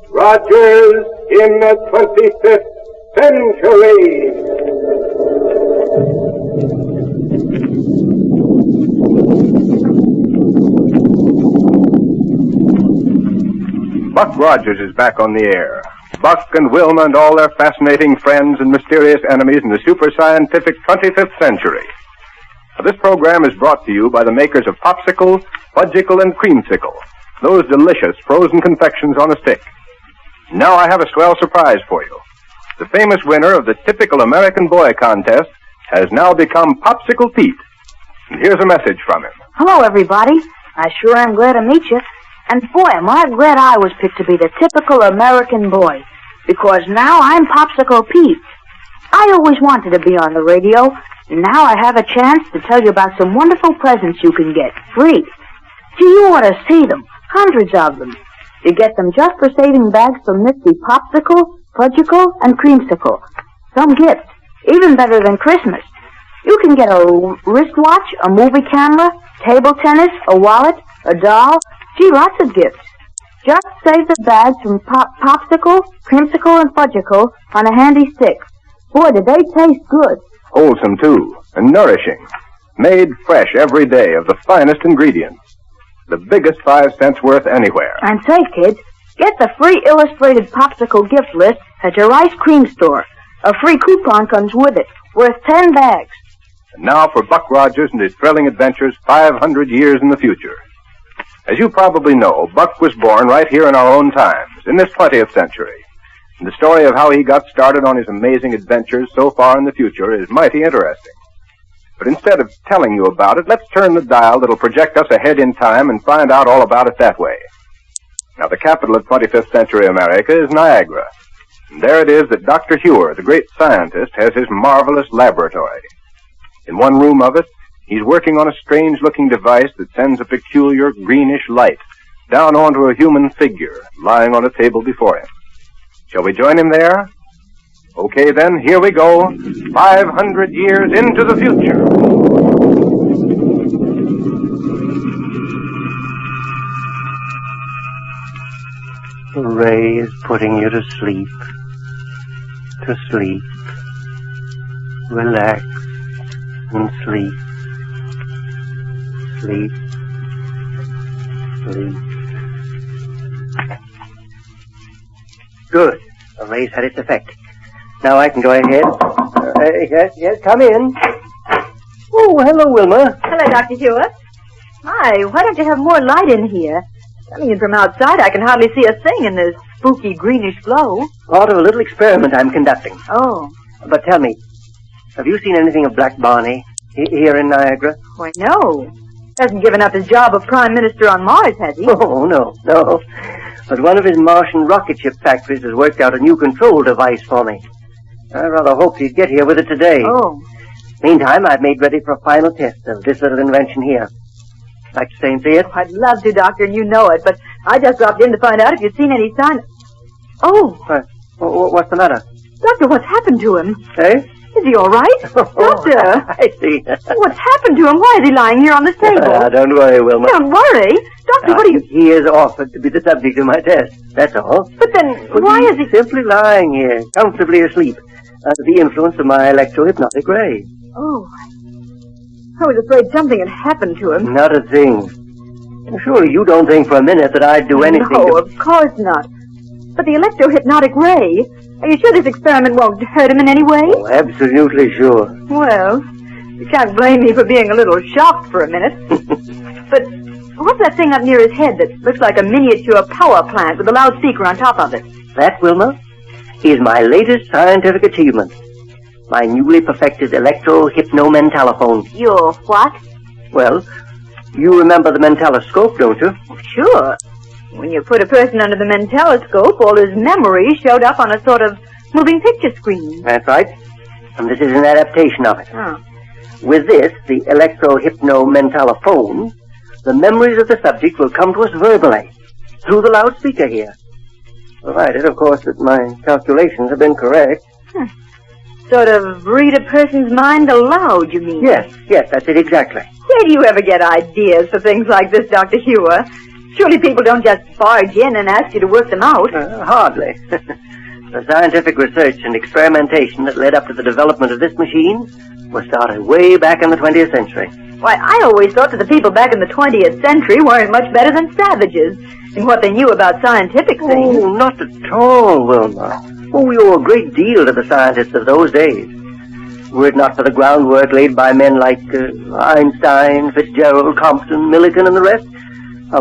Rogers in the 25th century. Buck Rogers is back on the air. Buck and Wilma and all their fascinating friends and mysterious enemies in the super-scientific 25th century. Now, this program is brought to you by the makers of Popsicle, Fudgicle, and Creamsicle, those delicious frozen confections on a stick. Now I have a swell surprise for you. The famous winner of the Typical American Boy contest has now become Popsicle Pete. And here's a message from him. Hello, everybody. I sure am glad to meet you. And boy, am I glad I was picked to be the Typical American Boy, because now I'm Popsicle Pete. I always wanted to be on the radio, and now I have a chance to tell you about some wonderful presents you can get, free. Gee, you ought to see them, hundreds of them. You get them just for saving bags from nifty Popsicle, Fudgicle, and Creamsicle. Some gifts, even better than Christmas. You can get a wristwatch, a movie camera, table tennis, a wallet, a doll. Gee, lots of gifts. Just save the bags from Popsicle, Creamsicle, and Fudgicle on a handy stick. Boy, do they taste good. Wholesome, too, and nourishing. Made fresh every day of the finest ingredients. The biggest 5 cents worth anywhere. And say, kids, get the free illustrated Popsicle gift list at your ice cream store. A free coupon comes with it, worth 10 bags. And now for Buck Rogers and his thrilling adventures 500 years in the future. As you probably know, Buck was born right here in our own times, in this 20th century. And the story of how he got started on his amazing adventures so far in the future is mighty interesting. But instead of telling you about it, let's turn the dial that'll project us ahead in time and find out all about it that way. Now, the capital of 25th century America is Niagara. And there it is that Dr. Hewer, the great scientist, has his marvelous laboratory. In one room of it, he's working on a strange-looking device that sends a peculiar greenish light down onto a human figure lying on a table before him. Shall we join him there? Okay, then, here we go. 500 years into the future. The ray is putting you to sleep. To sleep. Relax and sleep. Sleep. Sleep. Good. The ray's had its effect. Now I can go ahead. Yes, come in. Oh, hello, Wilma. Hello, Dr. Hewer. Hi, why don't you have more light in here? Coming in from outside, I can hardly see a thing in this spooky greenish glow. Part of a little experiment I'm conducting. Oh. But tell me, have you seen anything of Black Barney here in Niagara? Why, no. Hasn't given up his job of Prime Minister on Mars, has he? Oh, no. But one of his Martian rocket ship factories has worked out a new control device for me. I rather hoped he'd get here with it today. Oh. Meantime, I've made ready for a final test of this little invention here. Like to stay and see it? I'd love to, Doctor, and you know it, but I just dropped in to find out if you'd seen any sign. Oh. What's the matter? Doctor, what's happened to him? Eh? Is he all right? Doctor! I see. What's happened to him? Why is he lying here on the table? Don't worry, Wilma. Don't worry. Doctor, what are you... He is offered to be the subject of my test. That's all. But then, why is he... Simply lying here, comfortably asleep, under the influence of my electro-hypnotic ray. Oh, I was afraid something had happened to him. Not a thing. Surely you don't think for a minute that I'd do anything No, of course not. But the electro-hypnotic ray... Are you sure this experiment won't hurt him in any way? Oh, absolutely sure. Well, you can't blame me for being a little shocked for a minute. But what's that thing up near his head that looks like a miniature power plant with a loudspeaker on top of it? That, Wilma, is my latest scientific achievement. My newly perfected electro-hypno-mentalophone. Your what? Well, you remember the mentaloscope, don't you? Oh, sure. When you put a person under the mentaloscope, all his memories showed up on a sort of moving picture screen. That's right. And this is an adaptation of it. Oh. With this, the electro-hypno-mentalophone, the memories of the subject will come to us verbally, through the loudspeaker here. Provided, of course, that my calculations have been correct. Sort of read a person's mind aloud, you mean? Yes, that's it exactly. Where do you ever get ideas for things like this, Dr. Hewer? Surely people don't just barge in and ask you to work them out. Hardly. The scientific research and experimentation that led up to the development of this machine was started way back in the 20th century. Why, I always thought that the people back in the 20th century weren't much better than savages in what they knew about scientific things. Oh, not at all, Wilma. Oh, we owe a great deal to the scientists of those days. Were it not for the groundwork laid by men like Einstein, Fitzgerald, Compton, Millikan, and the rest,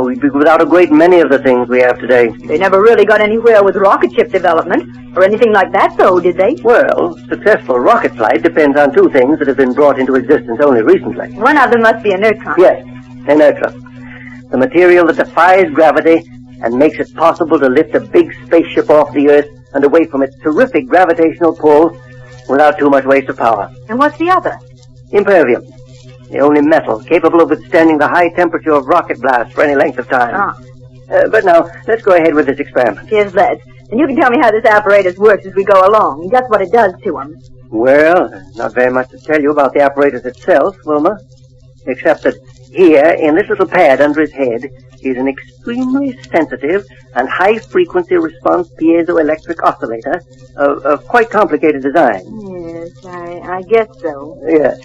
we'd be without a great many of the things we have today. They never really got anywhere with rocket ship development, or anything like that, though, did they? Well, successful rocket flight depends on two things that have been brought into existence only recently. One of them must be a neutron. Yes, a neutron. The material that defies gravity and makes it possible to lift a big spaceship off the Earth and away from its terrific gravitational pull without too much waste of power. And what's the other? Impervium. The only metal capable of withstanding the high temperature of rocket blasts for any length of time. But now, let's go ahead with this experiment. Yes, let's. And you can tell me how this apparatus works as we go along, just what it does to them. Well, not very much to tell you about the apparatus itself, Wilma, except that here, in this little pad under his head, is an extremely sensitive and high-frequency response piezoelectric oscillator of quite complicated design. Yes, I guess so. Yes.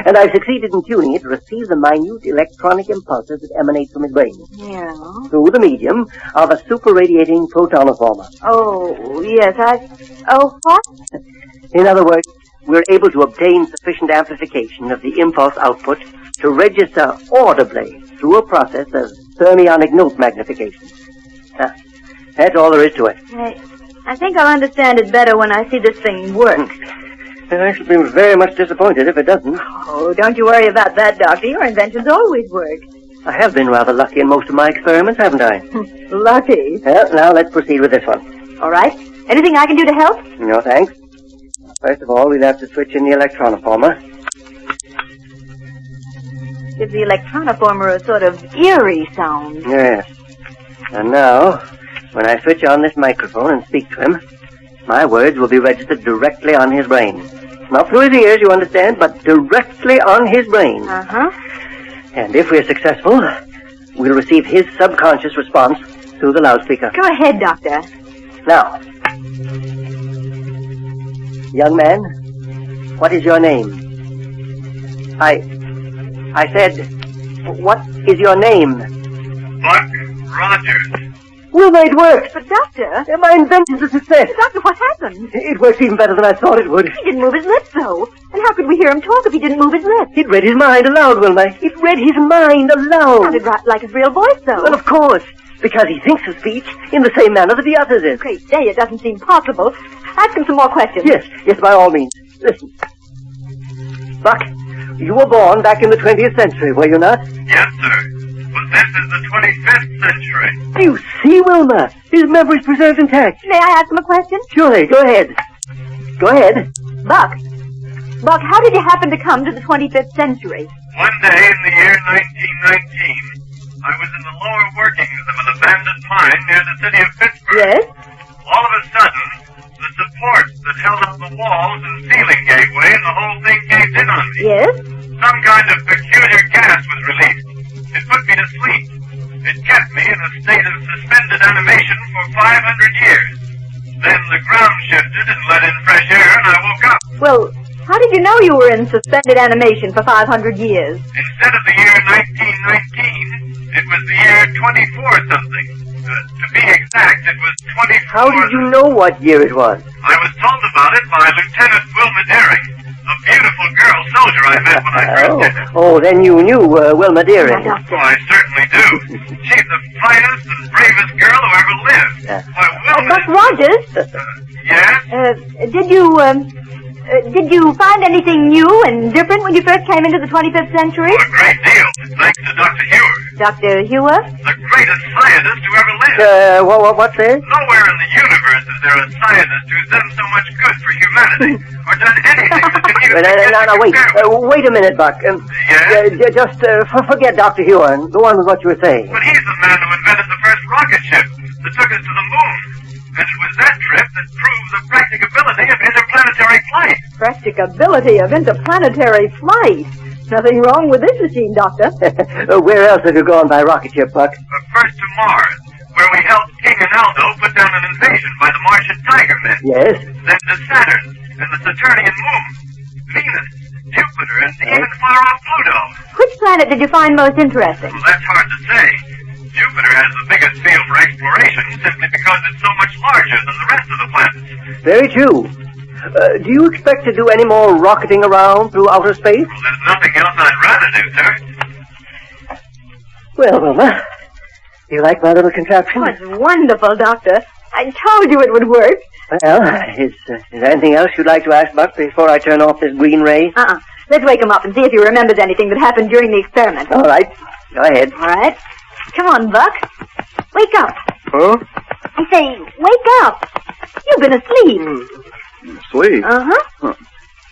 And I've succeeded in tuning it to receive the minute electronic impulses that emanate from his brain. Yeah. Through the medium of a super-radiating protonoformer. Oh, yes, Oh, what? In other words, we're able to obtain sufficient amplification of the impulse output to register audibly through a process of thermionic note magnification. That's all there is to it. I think I'll understand it better when I see this thing work. I shall be very much disappointed if it doesn't. Oh, don't you worry about that, Doctor. Your inventions always work. I have been rather lucky in most of my experiments, haven't I? Lucky. Well, now let's proceed with this one. All right. Anything I can do to help? No, thanks. First of all, we'll have to switch in the electronoformer. Gives the electronoformer a sort of eerie sound. Yes. And now, when I switch on this microphone and speak to him, my words will be registered directly on his brain. Not through his ears, you understand, but directly on his brain. Uh-huh. And if we're successful, we'll receive his subconscious response through the loudspeaker. Go ahead, Doctor. Now, young man, what is your name? I said, what is your name? Buck Rogers. Well, it worked. But, Doctor... My invention's a success. Doctor, what happened? It works even better than I thought it would. He didn't move his lips, though. And how could we hear him talk if he didn't move his lips? It read his mind aloud, Wilma. It read his mind aloud. Sounded like his real voice, though. Well, of course, because he thinks of speech in the same manner that the others is. Great day, it doesn't seem possible. Ask him some more questions. Yes, by all means. Listen. Buck, you were born back in the 20th century, were you not? Yes, sir. But this is the 25th century. You see, Wilma, his memory's preserved intact. May I ask him a question? Surely, go ahead. Go ahead. Buck, how did you happen to come to the 25th century? One day in the year 1919, I was in the lower workings of an abandoned mine near the city of Pittsburgh. Yes? All of a sudden, the supports that held up the walls and ceiling gave way and the whole thing caved in on me. Yes? Some kind of peculiar gas was released. It put me to sleep. It kept me in a state of suspended animation for 500 years. Then the ground shifted and let in fresh air and I woke up. Well, how did you know you were in suspended animation for 500 years? Instead of the year 1919, it was the year 24-something. To be exact, it was 24... How did you know what year it was? I was told about it by Lieutenant Wilma Deering, a beautiful girl soldier I met when I first did it. Oh, then you knew Wilma Deering. Oh, I certainly do. She's the finest and bravest girl who ever lived. Why, Wilma... Buck Rogers? Yes? Did you find anything new and different when you first came into the 25th century? Oh, a great deal, thanks to Dr. Hewer. Dr. Hewer? The greatest scientist who ever lived. What's that? Nowhere in the universe is there a scientist who's done so much good for humanity, or done anything that can even Wait. compare with. Wait a minute, Buck. Yes? Just forget Dr. Hewer and go on with what you were saying. But he's the man who invented the first rocket ship that took us to the moon. And it was that trip that proved the practicability of interplanetary flight. Practicability of interplanetary flight? Nothing wrong with this machine, Doctor. Where else have you gone by rocket ship, Buck? First to Mars, where we helped King and Aldo put down an invasion by the Martian Tiger Men. Yes? Then to Saturn and the Saturnian moon, Venus, Jupiter, and even far-off Pluto. Which planet did you find most interesting? Well, that's hard to say. Jupiter has the biggest field for exploration simply because it's so much larger than the rest of the planets. Very true. Do you expect to do any more rocketing around through outer space? Well, there's nothing else I'd rather do, sir. Well, Wilma, you like my little contraption? Oh, it's wonderful, Doctor. I told you it would work. Well, is there anything else you'd like to ask, Buck, before I turn off this green ray? Let's wake him up and see if he remembers anything that happened during the experiment. All right. Go ahead. All right. Come on, Buck. Wake up. Huh? I say, wake up. You've been asleep. Sleep? Uh-huh. Huh.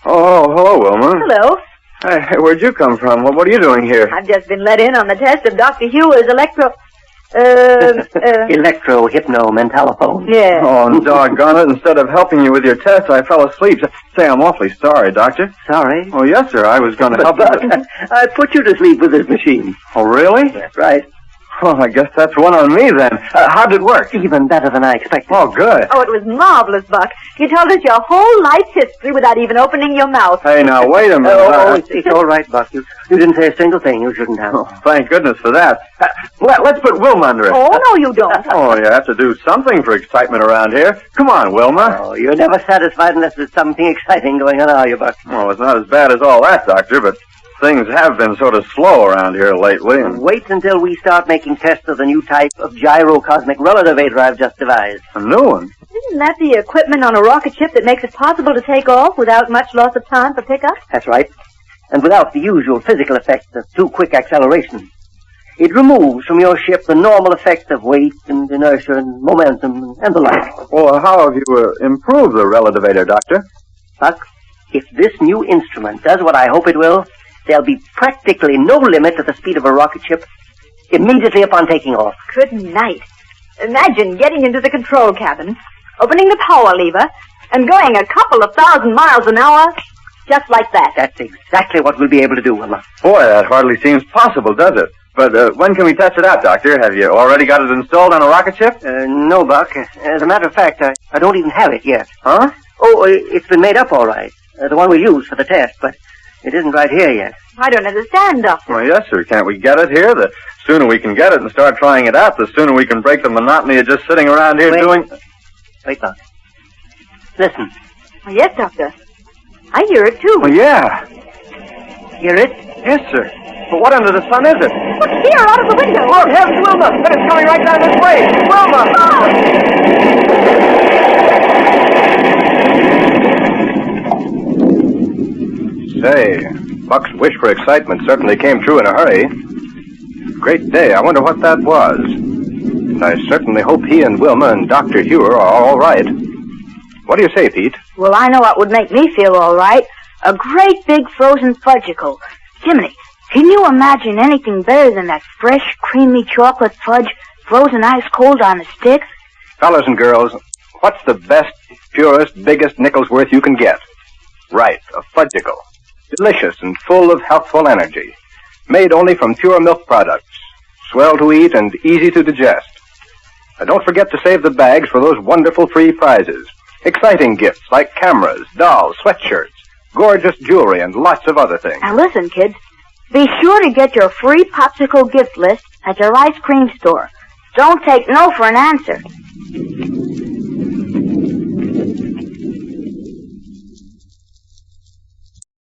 Oh, hello, Wilma. Hello. Hey, where'd you come from? What are you doing here? I've just been let in on the test of Dr. Hewer's Electro-hypno-mentalophone. Yeah. Oh, doggone it. Instead of helping you with your test, I fell asleep. Say, I'm awfully sorry, Doctor. Sorry? Oh, yes, sir. I was going to help Buck, you. I put you to sleep with this machine. Oh, really? That's right. Well, I guess that's one on me, then. How'd it work? Even better than I expected. Oh, good. Oh, it was marvelous, Buck. You told us your whole life history without even opening your mouth. Hey, now, wait a minute. It's all right, Buck. You didn't say a single thing you shouldn't have. Oh, thank goodness for that. Let's put Wilma under it. Oh, no, you don't. Oh, you have to do something for excitement around here. Come on, Wilma. Oh, you're never satisfied unless there's something exciting going on, are you, Buck? Well, it's not as bad as all that, Doctor, but things have been sort of slow around here lately. And Wait until we start making tests of the new type of Gyro cosmic relativator I've just devised. a new one. Isn't that the equipment on a rocket ship that makes it possible to take off without much loss of time for pickup? That's right. And without the usual physical effects of too quick acceleration. It removes from your ship the normal effects of weight and inertia and momentum and the like. Well, how have you improved the relativator, Doctor? Buck, if this new instrument does what I hope it will, there'll be practically no limit to the speed of a rocket ship immediately upon taking off. Good night. Imagine getting into the control cabin, opening the power lever, and going a couple of 1,000 miles an hour, just like that. That's exactly what we'll be able to do, Wilma. Boy, that hardly seems possible, does it? But when can we test it out, Doctor? Have you already got it installed on a rocket ship? No, Buck. As a matter of fact, I don't even have it yet. Huh? Oh, it's been made up all right. The one we use for the test, but it isn't right here yet. I don't understand, Doctor. Well, yes, sir. Can't we get it here? The sooner we can get it and start trying it out, the sooner we can break the monotony of just sitting around here doing... Wait, Buck. Listen. Yes, Doctor. I hear it, too. Well, yeah. Hear it? Yes, sir. But what under the sun is it? Look here, out of the window. Look, here's Wilma! And it's coming right down this way! Wilma! Say, Buck's wish for excitement certainly came true in a hurry. Great day. I wonder what that was. And I certainly hope he and Wilma and Dr. Hewer are all right. What do you say, Pete? Well, I know what would make me feel all right. A great big frozen fudgicle. Jiminy, can you imagine anything better than that fresh, creamy chocolate fudge frozen ice cold on a stick? Fellas and girls, what's the best, purest, biggest nickel's worth you can get? Right, a fudgicle. Delicious and full of healthful energy. Made only from pure milk products. Swell to eat and easy to digest. Now, don't forget to save the bags for those wonderful free prizes. Exciting gifts like cameras, dolls, sweatshirts, gorgeous jewelry, and lots of other things. Now listen, kids. Be sure to get your free popsicle gift list at your ice cream store. Don't take no for an answer.